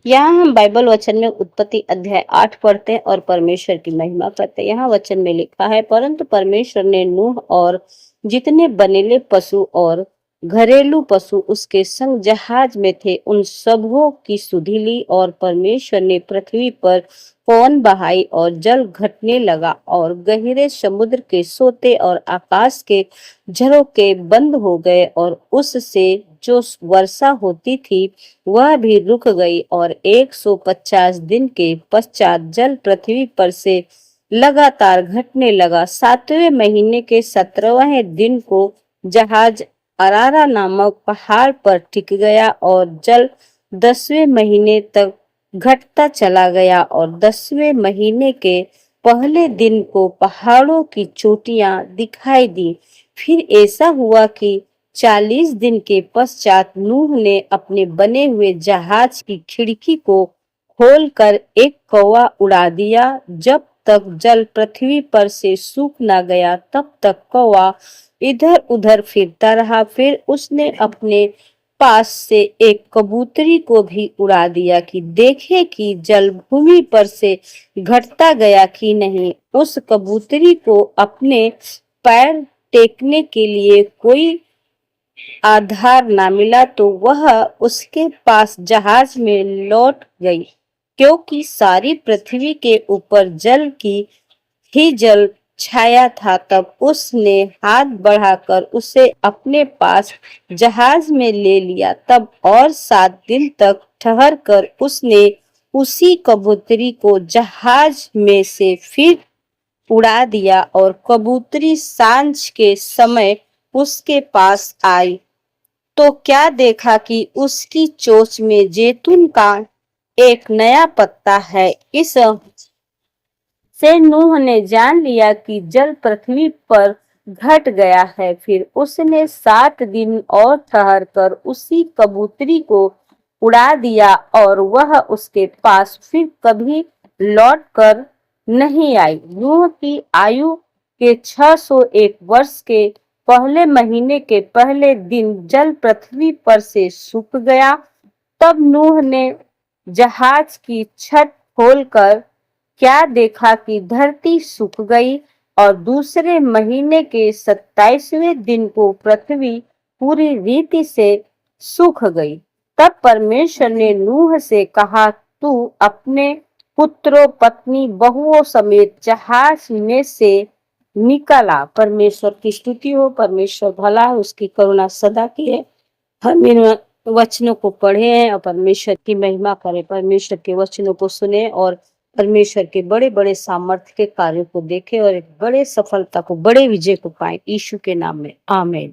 यहाँ हम बाइबल वचन में उत्पत्ति अध्याय 8 पढ़ते हैं और परमेश्वर की महिमा करते हैं। यहाँ वचन में लिखा है, परंतु परमेश्वर ने नूह और जितने बनेले पशु और घरेलू पशु उसके संग जहाज में थे उन सबों की सुधि ली, और परमेश्वर ने पृथ्वी पर पवन बहाई और जल घटने लगा और गहरे समुद्र के सोते और आकाश के झरोखे बंद हो गए, और उससे जो वर्षा होती थी वह भी रुक गई। और 150 दिन के पश्चात जल पृथ्वी पर से लगातार घटने लगा। 7वें महीने के 17वें दिन को जहाज अरारा नामक पहाड़ पर टिक गया, और जल 10वें महीने तक घटता चला गया, और 10वें महीने के पहले दिन को पहाड़ों की चोटियां दिखाई दी। फिर ऐसा हुआ कि 40 दिन के पश्चात नूह ने अपने बने हुए जहाज की खिड़की को खोलकर एक कौवा उड़ा दिया। जब तक जल पृथ्वी पर से सूख न गया तब तक कौवा इधर उधर फिरता रहा। फिर उसने अपने पास से एक कबूतरी को भी उड़ा दिया कि देखे कि जल भूमि पर से घटता गया कि नहीं। उस कबूतरी को अपने पैर टेकने के लिए कोई आधार ना मिला तो वह उसके पास जहाज में लौट गई, क्योंकि सारी पृथ्वी के ऊपर जल की ही जल छाया था। तब उसने हाथ बढ़ाकर उसे अपने पास जहाज में ले लिया। तब और 7 दिन तक ठहर कर उसने उसी कबूतरी को जहाज में से फिर उड़ा दिया, और कबूतरी सांझ के समय उसके पास आई तो क्या देखा कि उसकी चोंच में जैतून का एक नया पत्ता है। इस से नूह ने जान लिया कि जल पृथ्वी पर घट गया है। फिर उसने 7 दिन और ठहर कर उसी कबूतरी को उड़ा दिया, और वह उसके पास फिर कभी लौट कर नहीं आई। नूह की आयु के 601 वर्ष के पहले महीने के पहले दिन जल पृथ्वी पर से सूख गया। तब नूह ने जहाज की छत खोलकर क्या देखा कि धरती सूख गई, और दूसरे महीने के 27वें दिन को पृथ्वी पूरी रीति से सूख गई। तब परमेश्वर ने नूह से कहा, तू अपने पुत्रों, पत्नी, बहुओं समेत जहाज में से निकला। परमेश्वर की स्तुति हो। परमेश्वर भला है, उसकी करुणा सदा की है। हम इन वचनों को पढ़े हैं और परमेश्वर की महिमा करें, परमेश्वर के वचनों को सुने और परमेश्वर के बड़े बड़े सामर्थ्य के कार्यों को देखें और एक बड़े सफलता को, बड़े विजय को पाए। यीशु के नाम में आमीन।